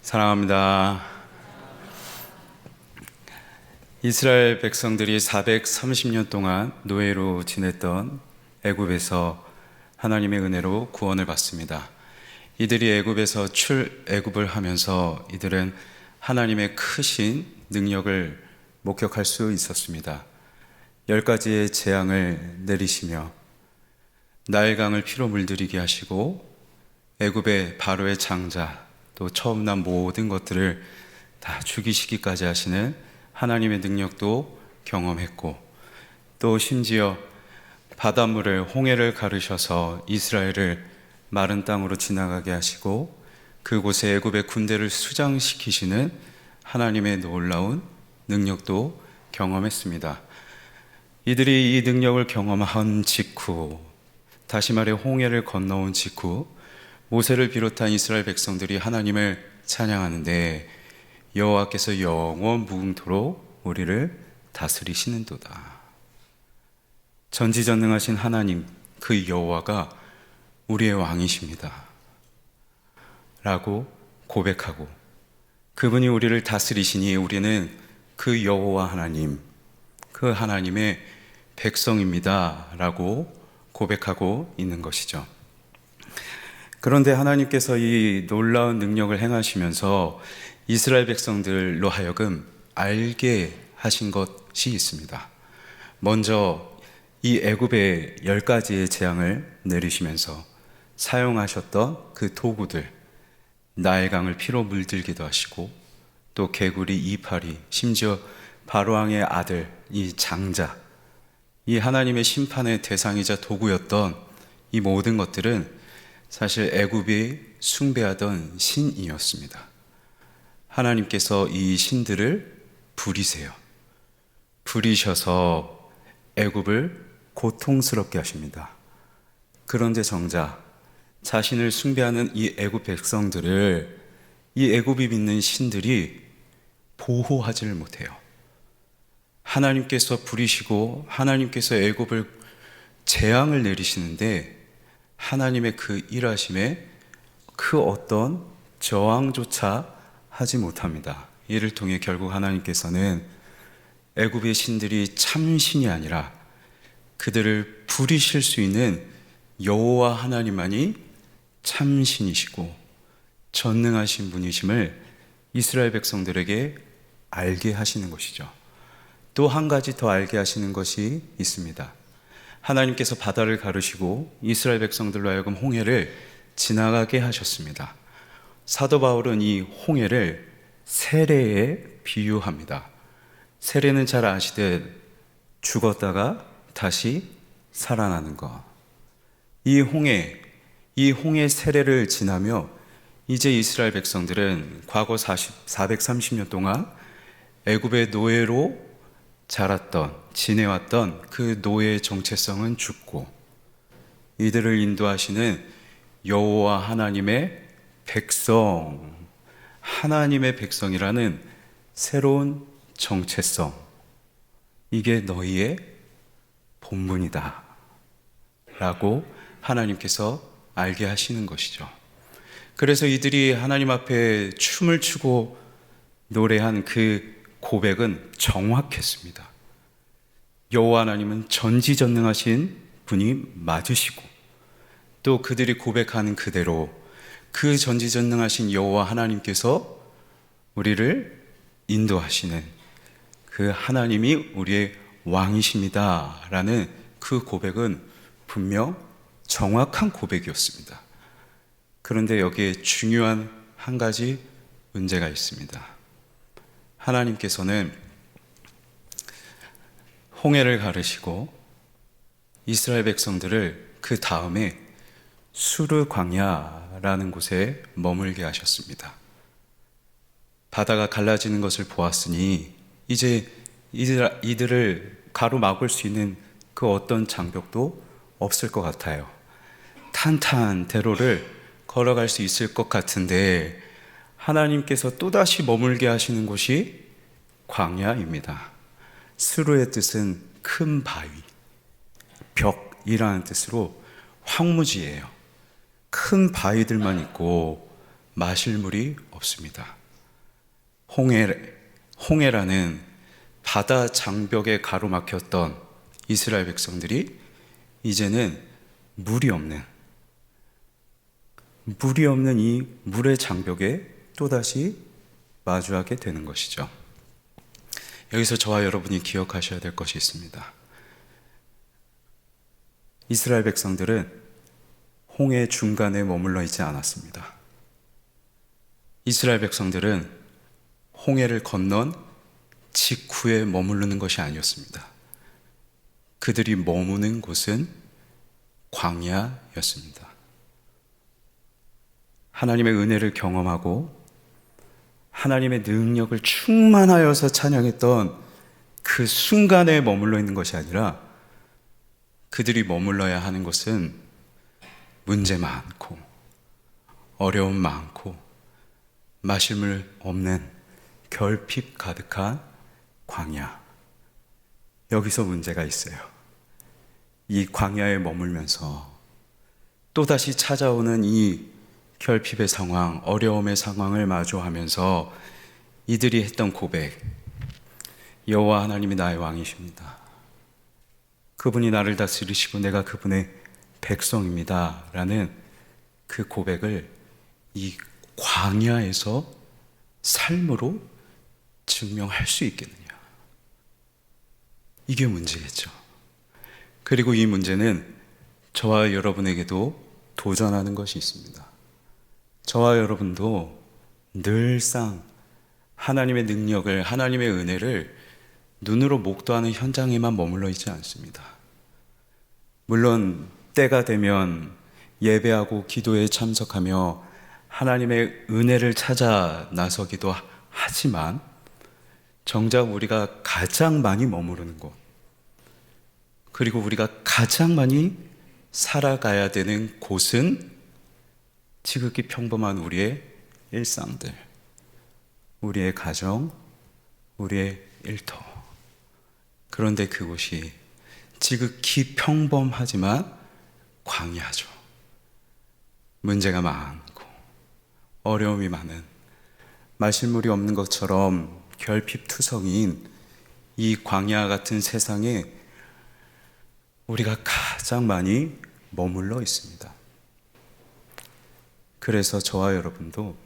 사랑합니다. 이스라엘 백성들이 430년 동안 노예로 지냈던 애굽에서 하나님의 은혜로 구원을 받습니다. 이들이 애굽에서 출애굽을 하면서 이들은 하나님의 크신 능력을 목격할 수 있었습니다. 10가지의 재앙을 내리시며 나일강을 피로 물들이게 하시고 애굽의 바로의 장자 또 처음 난 모든 것들을 다 죽이시기까지 하시는 하나님의 능력도 경험했고, 또 심지어 바닷물을 홍해를 가르셔서 이스라엘을 마른 땅으로 지나가게 하시고 그곳에 애굽의 군대를 수장시키시는 하나님의 놀라운 능력도 경험했습니다. 이들이 이 능력을 경험한 직후, 다시 말해 홍해를 건너온 직후 모세를 비롯한 이스라엘 백성들이 하나님을 찬양하는데, 여호와께서 영원 무궁토록 우리를 다스리시는도다. 전지전능하신 하나님, 그 여호와가 우리의 왕이십니다 라고 고백하고, 그분이 우리를 다스리시니 우리는 그 여호와 하나님, 그 하나님의 백성입니다 라고 고백하고 있는 것이죠. 그런데 하나님께서 이 놀라운 능력을 행하시면서 이스라엘 백성들로 하여금 알게 하신 것이 있습니다. 먼저 이 애굽의 10가지의 재앙을 내리시면서 사용하셨던 그 도구들, 나일강을 피로 물들기도 하시고, 또 개구리 이파리, 심지어 바로왕의 아들 이 장자, 이 하나님의 심판의 대상이자 도구였던 이 모든 것들은 사실 애굽이 숭배하던 신이었습니다. 하나님께서 이 신들을 부리세요. 부리셔서 애굽을 고통스럽게 하십니다. 그런데 정작 자신을 숭배하는 이 애굽 백성들을 이 애굽이 믿는 신들이 보호하지를 못해요. 하나님께서 부리시고 하나님께서 애굽을 재앙을 내리시는데 하나님의 그 일하심에 그 어떤 저항조차 하지 못합니다. 이를 통해 결국 하나님께서는 애굽의 신들이 참신이 아니라 그들을 부리실 수 있는 여호와 하나님만이 참신이시고 전능하신 분이심을 이스라엘 백성들에게 알게 하시는 것이죠. 또 한 가지 더 알게 하시는 것이 있습니다. 하나님께서 바다를 가르시고 이스라엘 백성들로 하여금 홍해를 지나가게 하셨습니다. 사도 바울은 이 홍해를 세례에 비유합니다. 세례는 잘 아시듯 죽었다가 다시 살아나는 것. 이 홍해 세례를 지나며 이제 이스라엘 백성들은 과거 430년 동안 애굽의 노예로 지내왔던 그 노예의 정체성은 죽고, 이들을 인도하시는 여호와 하나님의 백성, 하나님의 백성이라는 새로운 정체성, 이게 너희의 본분이다 라고 하나님께서 알게 하시는 것이죠. 그래서 이들이 하나님 앞에 춤을 추고 노래한 그 고백은 정확했습니다. 여호와 하나님은 전지전능하신 분이 맞으시고, 또 그들이 고백하는 그대로 그 전지전능하신 여호와 하나님께서 우리를 인도하시는 그 하나님이 우리의 왕이십니다 라는 그 고백은 분명 정확한 고백이었습니다. 그런데 여기에 중요한 한 가지 문제가 있습니다. 하나님께서는 홍해를 가르시고 이스라엘 백성들을 그 다음에 수르 광야라는 곳에 머물게 하셨습니다. 바다가 갈라지는 것을 보았으니 이제 이들을 가로막을 수 있는 그 어떤 장벽도 없을 것 같아요. 탄탄대로를 걸어갈 수 있을 것 같은데 하나님께서 또다시 머물게 하시는 곳이 광야입니다. 스루의 뜻은 큰 바위, 벽이라는 뜻으로 황무지예요. 큰 바위들만 있고 마실 물이 없습니다. 홍해라는 바다 장벽에 가로막혔던 이스라엘 백성들이 이제는 물이 없는 이 물의 장벽에 또다시 마주하게 되는 것이죠. 여기서 저와 여러분이 기억하셔야 될 것이 있습니다. 이스라엘 백성들은 홍해 중간에 머물러 있지 않았습니다. 이스라엘 백성들은 홍해를 건넌 직후에 머무르는 것이 아니었습니다. 그들이 머무는 곳은 광야였습니다. 하나님의 은혜를 경험하고 하나님의 능력을 충만하여서 찬양했던 그 순간에 머물러 있는 것이 아니라 그들이 머물러야 하는 것은 문제 많고 어려움 많고 마실 물 없는 결핍 가득한 광야. 여기서 문제가 있어요. 이 광야에 머물면서 또다시 찾아오는 이 결핍의 상황, 어려움의 상황을 마주하면서 이들이 했던 고백, 여호와 하나님이 나의 왕이십니다. 그분이 나를 다스리시고 내가 그분의 백성입니다 라는 그 고백을 이 광야에서 삶으로 증명할 수 있겠느냐, 이게 문제겠죠. 그리고 이 문제는 저와 여러분에게도 도전하는 것이 있습니다. 저와 여러분도 늘상 하나님의 능력을, 하나님의 은혜를 눈으로 목도하는 현장에만 머물러 있지 않습니다. 물론 때가 되면 예배하고 기도에 참석하며 하나님의 은혜를 찾아 나서기도 하지만 정작 우리가 가장 많이 머무르는 곳, 그리고 우리가 가장 많이 살아가야 되는 곳은 지극히 평범한 우리의 일상들, 우리의 가정, 우리의 일터. 그런데 그곳이 지극히 평범하지만 광야죠. 문제가 많고 어려움이 많은, 마실 물이 없는 것처럼 결핍투성이인 이 광야 같은 세상에 우리가 가장 많이 머물러 있습니다. 그래서 저와 여러분도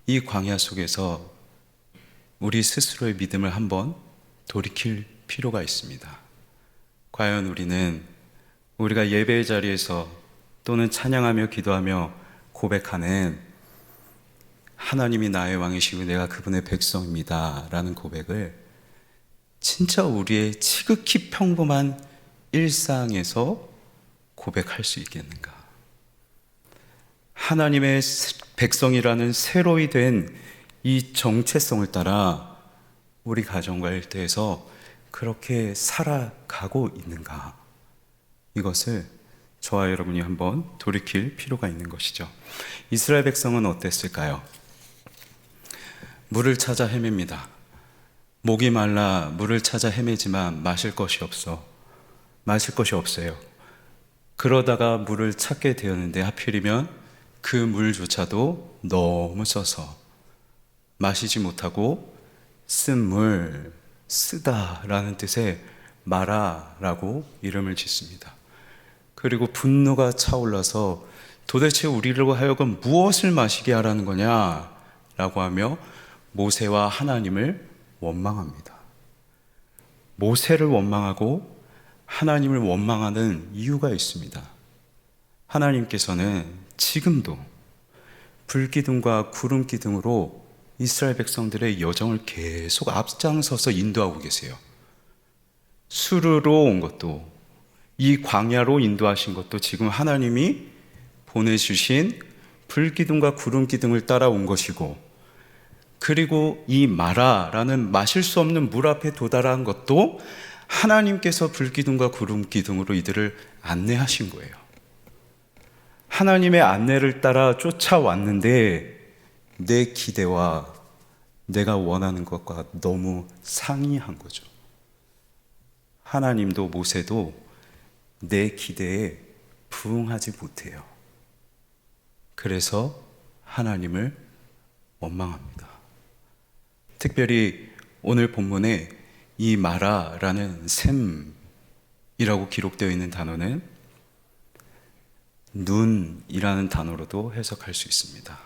이 광야 속에서 우리 스스로의 믿음을 한번 돌이킬 필요가 있습니다. 과연 우리가 예배의 자리에서 또는 찬양하며 기도하며 고백하는 하나님이 나의 왕이시고 내가 그분의 백성입니다 라는 고백을 진짜 우리의 지극히 평범한 일상에서 고백할 수 있겠는가? 하나님의 백성이라는 새로이 된 이 정체성을 따라 우리 가정과 일터에서 그렇게 살아가고 있는가? 이것을 저와 여러분이 한번 돌이킬 필요가 있는 것이죠. 이스라엘 백성은 어땠을까요? 물을 찾아 헤맵니다. 목이 말라 물을 찾아 헤매지만 마실 것이 없어요. 그러다가 물을 찾게 되었는데 하필이면 그 물조차도 너무 써서 마시지 못하고 쓴 물, 쓰다라는 뜻의 마라라고 이름을 짓습니다. 그리고 분노가 차올라서 도대체 우리로 하여금 무엇을 마시게 하라는 거냐라고 하며 모세와 하나님을 원망합니다. 모세를 원망하고 하나님을 원망하는 이유가 있습니다. 하나님께서는 지금도 불기둥과 구름기둥으로 이스라엘 백성들의 여정을 계속 앞장서서 인도하고 계세요. 수르로 온 것도, 이 광야로 인도하신 것도 지금 하나님이 보내주신 불기둥과 구름기둥을 따라온 것이고, 그리고 이 마라라는 마실 수 없는 물 앞에 도달한 것도 하나님께서 불기둥과 구름기둥으로 이들을 안내하신 거예요. 하나님의 안내를 따라 쫓아왔는데 내 기대와 내가 원하는 것과 너무 상이한 거죠. 하나님도 모세도 내 기대에 부응하지 못해요. 그래서 하나님을 원망합니다. 특별히 오늘 본문에 이 마라라는 샘이라고 기록되어 있는 단어는 눈이라는 단어로도 해석할 수 있습니다.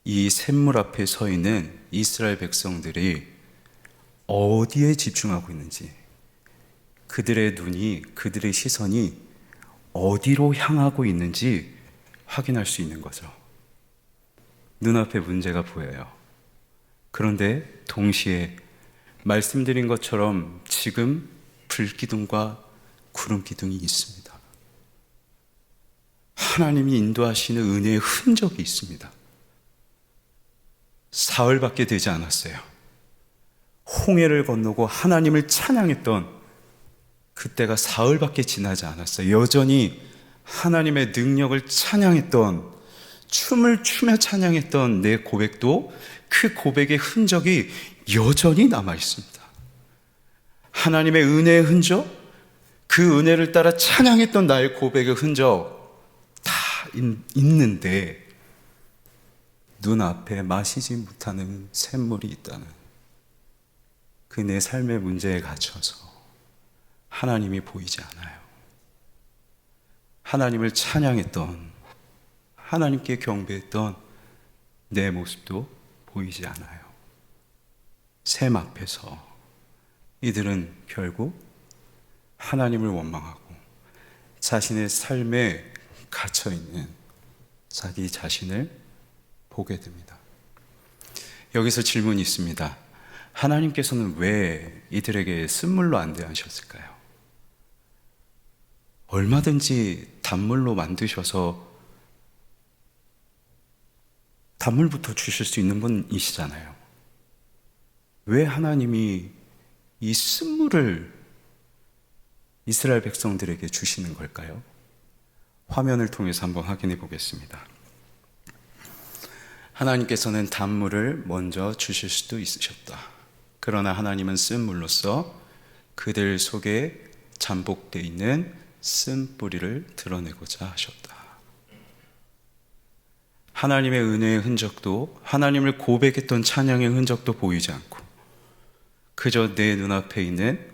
이 샘물 앞에 서 있는 이스라엘 백성들이 어디에 집중하고 있는지, 그들의 눈이, 그들의 시선이 어디로 향하고 있는지 확인할 수 있는 거죠. 눈앞에 문제가 보여요. 그런데 동시에 말씀드린 것처럼 지금 불기둥과 구름기둥이 있습니다. 하나님이 인도하시는 은혜의 흔적이 있습니다. 사흘밖에 되지 않았어요. 홍해를 건너고 하나님을 찬양했던 그때가 사흘밖에 지나지 않았어요. 여전히 하나님의 능력을 찬양했던, 춤을 추며 찬양했던 내 고백도 그 고백의 흔적이 여전히 남아 있습니다. 하나님의 은혜의 흔적, 그 은혜를 따라 찬양했던 나의 고백의 흔적 다 있는데 눈앞에 마시지 못하는 샘물이 있다는 그 내 삶의 문제에 갇혀서 하나님이 보이지 않아요. 하나님을 찬양했던, 하나님께 경배했던 내 모습도 보이지 않아요. 샘 앞에서 이들은 결국 하나님을 원망하고 자신의 삶에 갇혀있는 자기 자신을 보게 됩니다. 여기서 질문이 있습니다. 하나님께서는 왜 이들에게 쓴물로 안 대하셨을까요? 얼마든지 단물로 만드셔서 단물부터 주실 수 있는 분이시잖아요. 왜 하나님이 이 쓴물을 이스라엘 백성들에게 주시는 걸까요? 화면을 통해서 한번 확인해 보겠습니다. 하나님께서는 단물을 먼저 주실 수도 있으셨다. 그러나 하나님은 쓴물로서 그들 속에 잠복되어 있는 쓴뿌리를 드러내고자 하셨다. 하나님의 은혜의 흔적도, 하나님을 고백했던 찬양의 흔적도 보이지 않고 그저 내 눈앞에 있는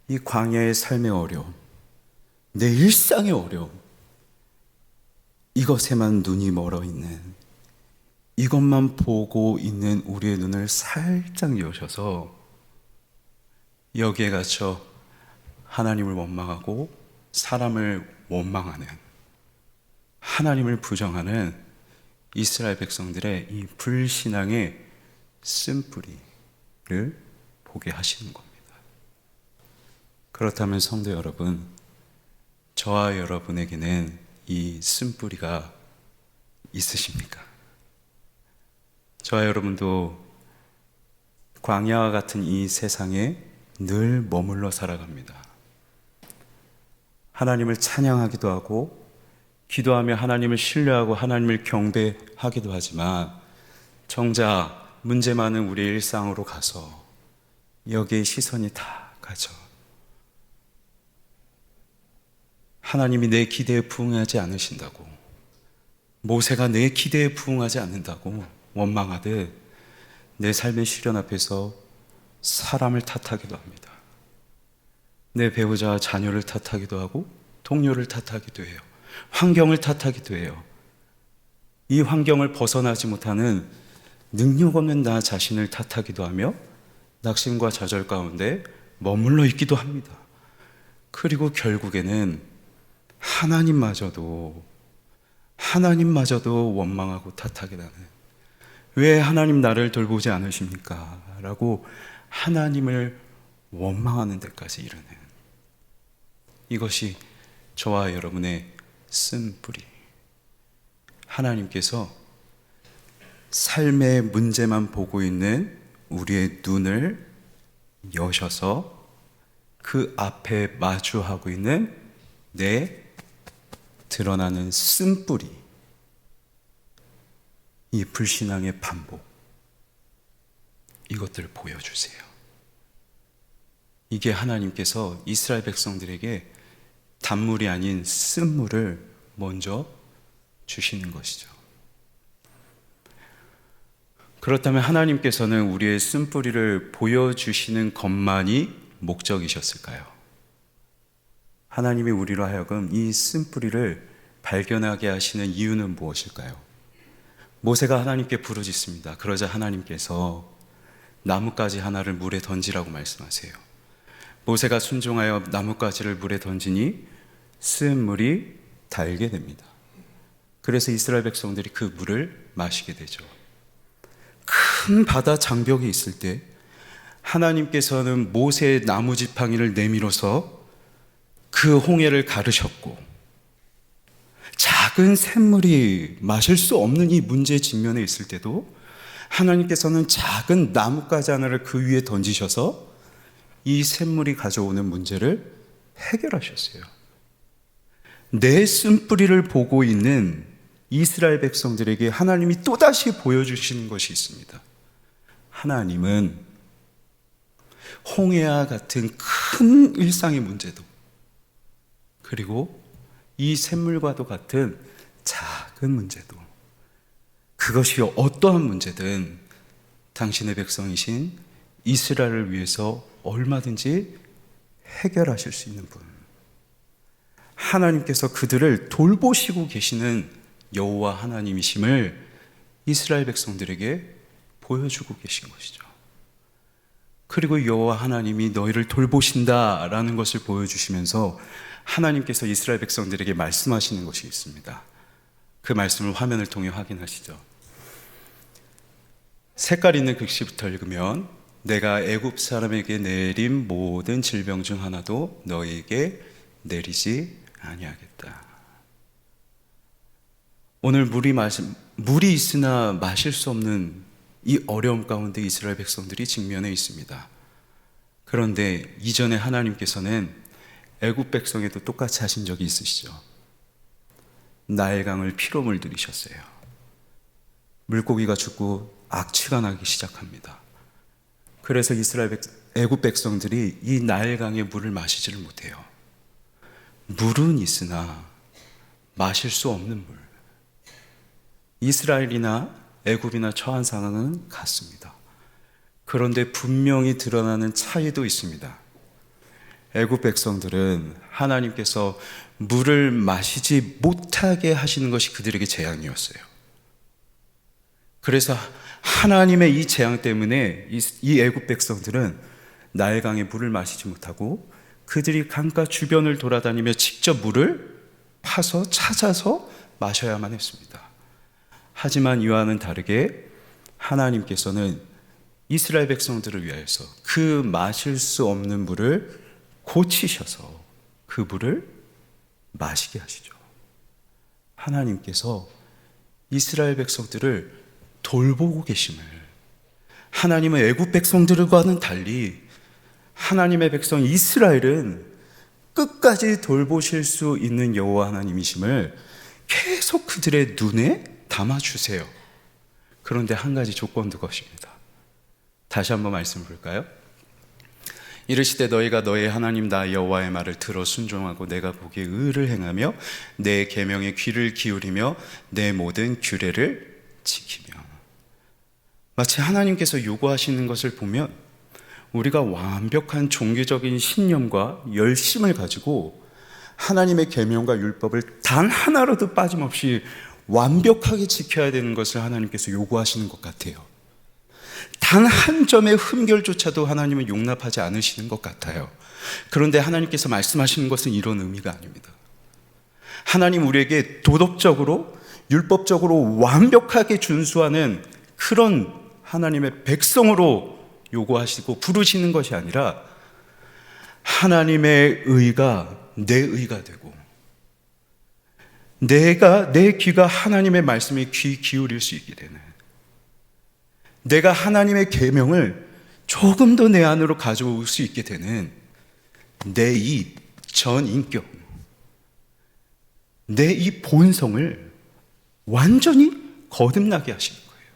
이 광야의 삶의 어려움, 내 일상의 어려움, 이것에만 눈이 멀어 있는, 이것만 보고 있는 우리의 눈을 살짝 여셔서 여기에 갇혀 하나님을 원망하고 사람을 원망하는, 하나님을 부정하는 이스라엘 백성들의 이 불신앙의 쓴뿌리를 보게 하시는 겁니다. 그렇다면 성도 여러분, 저와 여러분에게는 이 쓴뿌리가 있으십니까? 저와 여러분도 광야와 같은 이 세상에 늘 머물러 살아갑니다. 하나님을 찬양하기도 하고 기도하며 하나님을 신뢰하고 하나님을 경배하기도 하지만 정작 문제 많은 우리의 일상으로 가서 여기에 시선이 다 가죠. 하나님이 내 기대에 부응하지 않으신다고, 모세가 내 기대에 부응하지 않는다고 원망하듯 내 삶의 시련 앞에서 사람을 탓하기도 합니다. 내 배우자와 자녀를 탓하기도 하고 동료를 탓하기도 해요. 환경을 탓하기도 해요. 이 환경을 벗어나지 못하는 능력 없는 나 자신을 탓하기도 하며 낙심과 좌절 가운데 머물러 있기도 합니다. 그리고 결국에는 하나님마저도 원망하고 탓하게 되는, 왜 하나님 나를 돌보지 않으십니까? 라고 하나님을 원망하는 데까지 이르는, 이것이 저와 여러분의 쓴뿌리. 하나님께서 삶의 문제만 보고 있는 우리의 눈을 여셔서 그 앞에 마주하고 있는 내 드러나는 쓴뿌리, 이 불신앙의 반복, 이것들을 보여주세요. 이게 하나님께서 이스라엘 백성들에게 단물이 아닌 쓴물을 먼저 주시는 것이죠. 그렇다면 하나님께서는 우리의 쓴뿌리를 보여주시는 것만이 목적이셨을까요? 하나님이 우리로 하여금 이 쓴뿌리를 발견하게 하시는 이유는 무엇일까요? 모세가 하나님께 부르짖습니다. 그러자 하나님께서 나뭇가지 하나를 물에 던지라고 말씀하세요. 모세가 순종하여 나뭇가지를 물에 던지니 쓴물이 달게 됩니다. 그래서 이스라엘 백성들이 그 물을 마시게 되죠. 큰 바다 장벽이 있을 때 하나님께서는 모세의 나무 지팡이를 내밀어서 그 홍해를 가르셨고, 작은 샘물이 마실 수 없는 이 문제에 직면해 있을 때도 하나님께서는 작은 나뭇가지 하나를 그 위에 던지셔서 이 샘물이 가져오는 문제를 해결하셨어요. 내 쓴뿌리를 보고 있는 이스라엘 백성들에게 하나님이 또다시 보여주시는 것이 있습니다. 하나님은 홍해와 같은 큰 일상의 문제도, 그리고 이 샘물과도 같은 작은 문제도, 그것이 어떠한 문제든 당신의 백성이신 이스라엘을 위해서 얼마든지 해결하실 수 있는 분, 하나님께서 그들을 돌보시고 계시는 여호와 하나님이심을 이스라엘 백성들에게 보여주고 계신 것이죠. 그리고 여호와 하나님이 너희를 돌보신다라는 것을 보여주시면서 하나님께서 이스라엘 백성들에게 말씀하시는 것이 있습니다. 그 말씀을 화면을 통해 확인하시죠. 색깔 있는 글씨부터 읽으면 내가 애굽 사람에게 내린 모든 질병 중 하나도 너희에게 내리지 아니하겠다. 오늘 물이 있으나 마실 수 없는 이 어려움 가운데 이스라엘 백성들이 직면해 있습니다. 그런데 이전에 하나님께서는 애굽 백성에도 똑같이 하신 적이 있으시죠. 나일강을 피로 물들이셨어요. 물고기가 죽고 악취가 나기 시작합니다. 그래서 애굽 백성들이 이 나일강의 물을 마시지를 못해요. 물은 있으나 마실 수 없는 물. 이스라엘이나 애굽이나 처한 상황은 같습니다. 그런데 분명히 드러나는 차이도 있습니다. 애굽 백성들은 하나님께서 물을 마시지 못하게 하시는 것이 그들에게 재앙이었어요. 그래서 하나님의 이 재앙 때문에 이 애굽 백성들은 나일강의 물을 마시지 못하고 그들이 강가 주변을 돌아다니며 직접 물을 파서 찾아서 마셔야만 했습니다. 하지만 이와는 다르게 하나님께서는 이스라엘 백성들을 위하여서 그 마실 수 없는 물을 고치셔서 그 물을 마시게 하시죠. 하나님께서 이스라엘 백성들을 돌보고 계심을, 하나님은 애굽 백성들과는 달리 하나님의 백성 이스라엘은 끝까지 돌보실 수 있는 여호와 하나님이심을 계속 그들의 눈에 담아주세요. 그런데 한 가지 조건도 것입니다. 다시 한번 말씀 볼까요? 이르시되 너희가 너희 하나님 나 여호와의 말을 들어 순종하고 내가 보기에 의를 행하며 내 계명에 귀를 기울이며 내 모든 규례를 지키며. 마치 하나님께서 요구하시는 것을 보면 우리가 완벽한 종교적인 신념과 열심을 가지고 하나님의 계명과 율법을 단 하나라도 빠짐없이 완벽하게 지켜야 되는 것을 하나님께서 요구하시는 것 같아요. 단 한 점의 흠결조차도 하나님은 용납하지 않으시는 것 같아요. 그런데 하나님께서 말씀하시는 것은 이런 의미가 아닙니다. 하나님 우리에게 도덕적으로 율법적으로 완벽하게 준수하는 그런 하나님의 백성으로 요구하시고 부르시는 것이 아니라 하나님의 의가 내 의가 되고 내 귀가 하나님의 말씀에 귀 기울일 수 있게 되는, 내가 하나님의 계명을 조금 더 내 안으로 가져올 수 있게 되는 내 이 전인격, 내 이 본성을 완전히 거듭나게 하시는 거예요.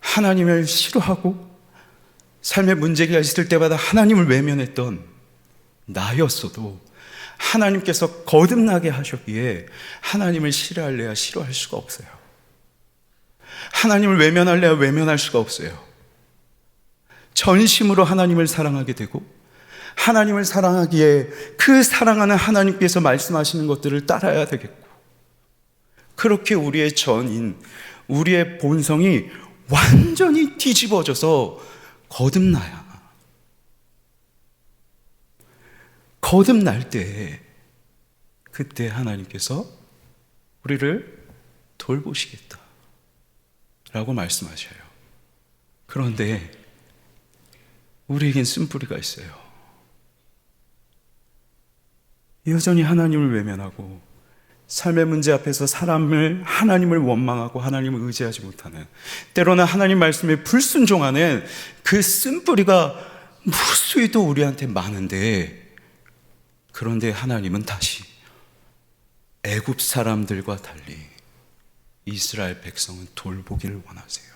하나님을 싫어하고 삶의 문제가 있을 때마다 하나님을 외면했던 나였어도 하나님께서 거듭나게 하셨기에 하나님을 싫어할래야 싫어할 수가 없어요. 하나님을 외면할래야 외면할 수가 없어요. 전심으로 하나님을 사랑하게 되고, 하나님을 사랑하기에 그 사랑하는 하나님께서 말씀하시는 것들을 따라야 되겠고, 그렇게 우리의 전인, 우리의 본성이 완전히 뒤집어져서 거듭날 때, 그때 하나님께서 우리를 돌보시겠다 라고 말씀하셔요. 그런데 우리에겐 쓴뿌리가 있어요. 여전히 하나님을 외면하고 삶의 문제 앞에서 하나님을 원망하고 하나님을 의지하지 못하는, 때로는 하나님 말씀에 불순종하는 그 쓴뿌리가 무수히도 우리한테 많은데, 그런데 하나님은 다시 애굽 사람들과 달리 이스라엘 백성은 돌보기를 원하세요.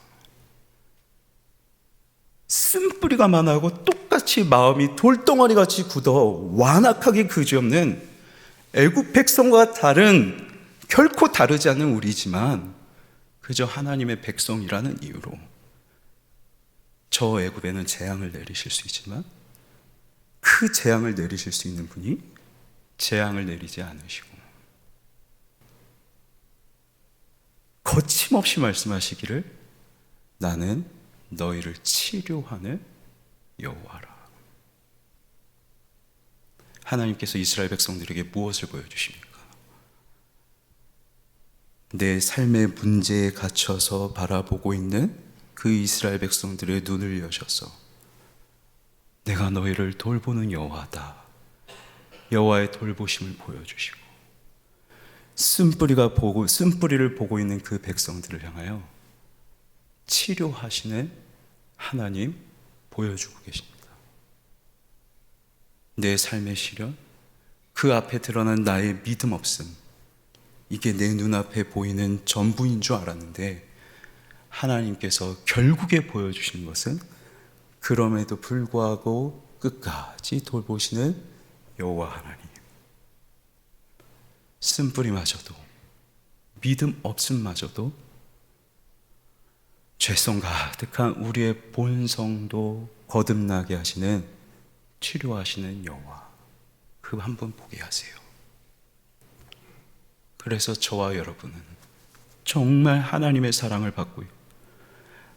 쓴뿌리가 많아하고 똑같이 마음이 돌덩어리같이 굳어 완악하게 그지없는 애굽 백성과 결코 다르지 않는 우리지만, 그저 하나님의 백성이라는 이유로 저 애굽에는 재앙을 내리실 수 있지만, 그 재앙을 내리실 수 있는 분이 재앙을 내리지 않으시고 거침없이 말씀하시기를 나는 너희를 치료하는 여호와라. 하나님께서 이스라엘 백성들에게 무엇을 보여주십니까? 내 삶의 문제에 갇혀서 바라보고 있는 그 이스라엘 백성들의 눈을 여셔서 내가 너희를 돌보는 여호와다, 여호와의 돌보심을 보여주시고, 쓴뿌리를 보고 있는 그 백성들을 향하여 치료하시는 하나님 보여주고 계십니다. 내 삶의 시련, 그 앞에 드러난 나의 믿음 없음, 이게 내 눈앞에 보이는 전부인 줄 알았는데, 하나님께서 결국에 보여주시는 것은 그럼에도 불구하고 끝까지 돌보시는 여호와 하나님. 쓴뿌리마저도, 믿음 없음마저도, 죄성 가득한 우리의 본성도 거듭나게 하시는, 치료하시는 여호와, 그 한 분 보게 하세요. 그래서 저와 여러분은 정말 하나님의 사랑을 받고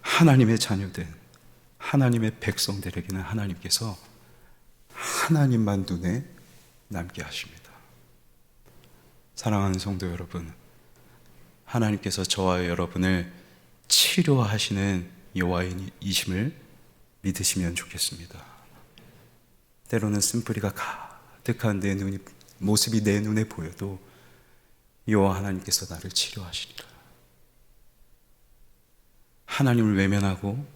하나님의 자녀된 하나님의 백성들에게는 하나님께서 하나님만 눈에 남게 하십니다. 사랑하는 성도 여러분, 하나님께서 저와 여러분을 치료하시는 여호와이심을 믿으시면 좋겠습니다. 때로는 쓴뿌리가 가득한 모습이 내 눈에 보여도 여호와 하나님께서 나를 치료하시리라. 하나님을 외면하고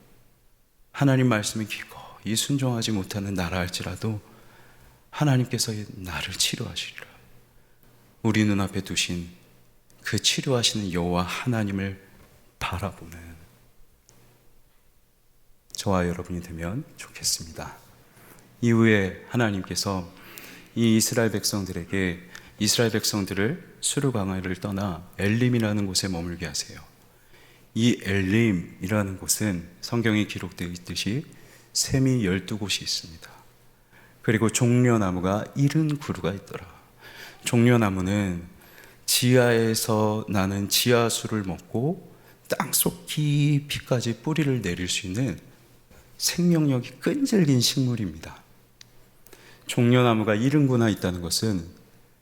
하나님 말씀에 기꺼이 순종하지 못하는 나라 할지라도 하나님께서 나를 치료하시리라. 우리 눈앞에 두신 그 치료하시는 여호와 하나님을 바라보는 저와 여러분이 되면 좋겠습니다. 이후에 하나님께서 이 이스라엘 백성들을 수르 광야를 떠나 엘림이라는 곳에 머물게 하세요. 이 엘림이라는 곳은 성경에 기록되어 있듯이 샘이 12곳이 있습니다. 그리고 종려나무가 70그루가 있더라. 종려나무는 지하에서 나는 지하수를 먹고 땅속 깊이까지 뿌리를 내릴 수 있는 생명력이 끈질긴 식물입니다. 종려나무가 70그루나 있다는 것은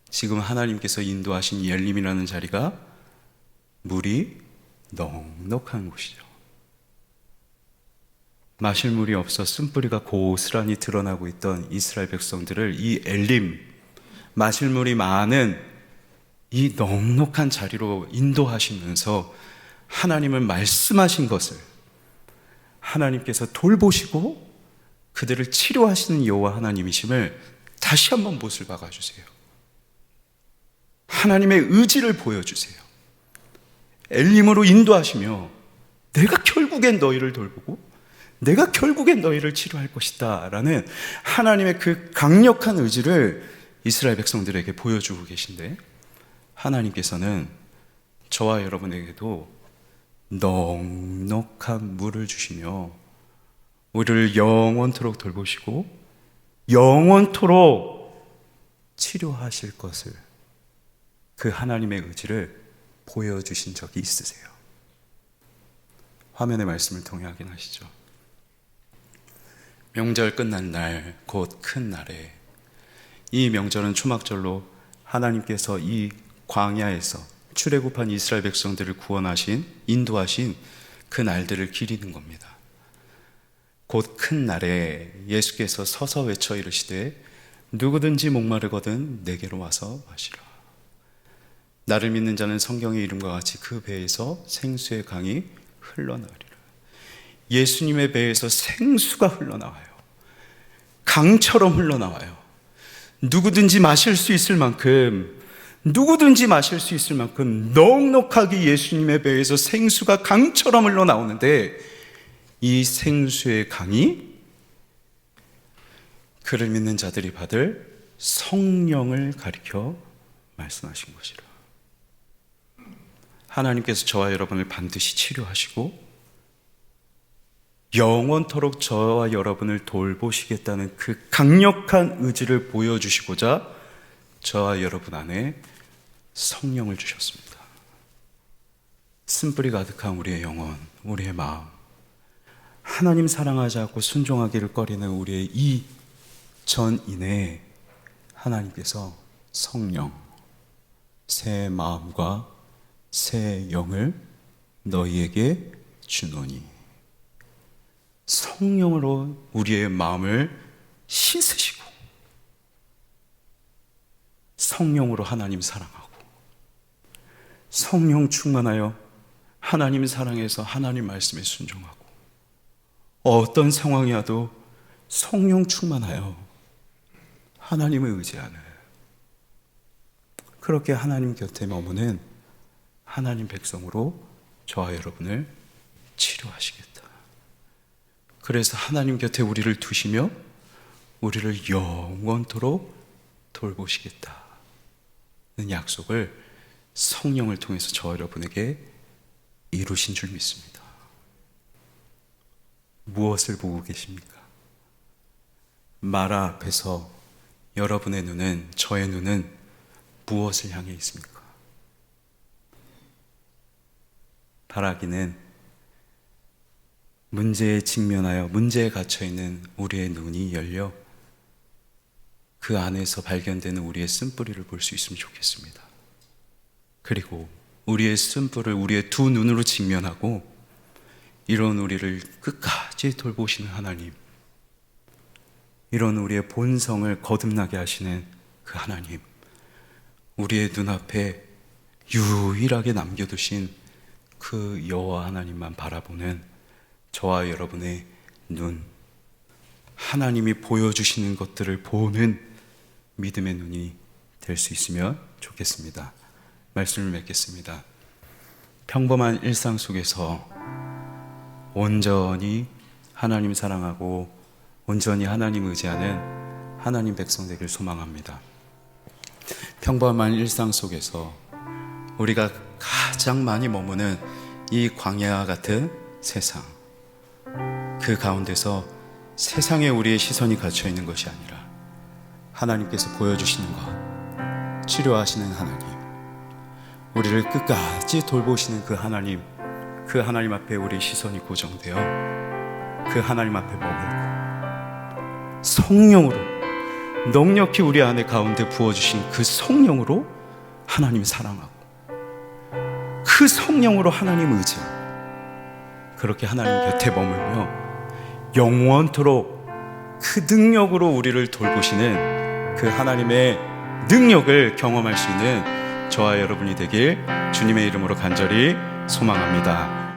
지금 하나님께서 인도하신 엘림이라는 자리가 물이 넉넉한 곳이죠. 마실 물이 없어 쓴뿌리가 고스란히 드러나고 있던 이스라엘 백성들을 이 엘림, 마실 물이 많은 이 넉넉한 자리로 인도하시면서 하나님은 말씀하신 것을 하나님께서 돌보시고 그들을 치료하시는 여호와 하나님이심을 다시 한번 못을 박아주세요. 하나님의 의지를 보여주세요. 엘림으로 인도하시며 내가 결국엔 너희를 돌보고 내가 결국엔 너희를 치료할 것이다 라는 하나님의 그 강력한 의지를 이스라엘 백성들에게 보여주고 계신데, 하나님께서는 저와 여러분에게도 넉넉한 물을 주시며 우리를 영원토록 돌보시고 영원토록 치료하실 것을, 그 하나님의 의지를 보여주신 적이 있으세요. 화면의 말씀을 통해 확인하시죠. 명절 끝난 날, 곧 큰 날에, 이 명절은 초막절로 하나님께서 이 광야에서 출애굽한 이스라엘 백성들을 구원하신, 인도하신 그 날들을 기리는 겁니다. 곧 큰 날에 예수께서 서서 외쳐 이르시되 누구든지 목마르거든 내게로 와서 마시라. 나를 믿는 자는 성경의 이름과 같이 그 배에서 생수의 강이 흘러나오리라. 예수님의 배에서 생수가 흘러나와요. 강처럼 흘러나와요. 누구든지 마실 수 있을 만큼, 누구든지 마실 수 있을 만큼 넉넉하게 예수님의 배에서 생수가 강처럼 흘러나오는데, 이 생수의 강이 그를 믿는 자들이 받을 성령을 가리켜 말씀하신 것이라. 하나님께서 저와 여러분을 반드시 치료하시고 영원토록 저와 여러분을 돌보시겠다는 그 강력한 의지를 보여주시고자 저와 여러분 안에 성령을 주셨습니다. 쓴뿌리 가득한 우리의 영혼, 우리의 마음, 하나님 사랑하지 않고 순종하기를 꺼리는 우리의 이 전인에 하나님께서 성령, 새 마음과 새 영을 너희에게 주노니, 성령으로 우리의 마음을 씻으시고 성령으로 하나님 사랑하고 성령 충만하여 하나님 사랑해서 하나님 말씀에 순종하고, 어떤 상황이어도 성령 충만하여 하나님을 의지하는, 그렇게 하나님 곁에 머무는 하나님 백성으로 저와 여러분을 치료하시겠다. 그래서 하나님 곁에 우리를 두시며 우리를 영원토록 돌보시겠다는 약속을 성령을 통해서 저와 여러분에게 이루신 줄 믿습니다. 무엇을 보고 계십니까? 마라 앞에서 여러분의 눈은, 저의 눈은 무엇을 향해 있습니까? 바라기는 문제에 직면하여 문제에 갇혀있는 우리의 눈이 열려 그 안에서 발견되는 우리의 쓴뿌리를 볼 수 있으면 좋겠습니다. 그리고 우리의 쓴뿌리를 우리의 두 눈으로 직면하고 이런 우리를 끝까지 돌보시는 하나님, 이런 우리의 본성을 거듭나게 하시는 그 하나님, 우리의 눈앞에 유일하게 남겨두신 그 여호와 하나님만 바라보는 저와 여러분의 눈, 하나님이 보여주시는 것들을 보는 믿음의 눈이 될 수 있으면 좋겠습니다. 말씀을 맺겠습니다. 평범한 일상 속에서 온전히 하나님 사랑하고 온전히 하나님 의지하는 하나님 백성 되길 소망합니다. 평범한 일상 속에서 우리가 가장 많이 머무는 이 광야와 같은 세상, 그 가운데서 세상에 우리의 시선이 갇혀 있는 것이 아니라 하나님께서 보여주시는 것, 치료하시는 하나님, 우리를 끝까지 돌보시는 그 하나님 앞에 우리의 시선이 고정되어 그 하나님 앞에 머물고 성령으로 넉넉히 우리 안에 가운데 부어주신 그 성령으로 하나님 사랑하고 그 성령으로 하나님 의지하고, 그렇게 하나님 곁에 머물며 영원토록 그 능력으로 우리를 돌보시는 그 하나님의 능력을 경험할 수 있는 저와 여러분이 되길 주님의 이름으로 간절히 소망합니다.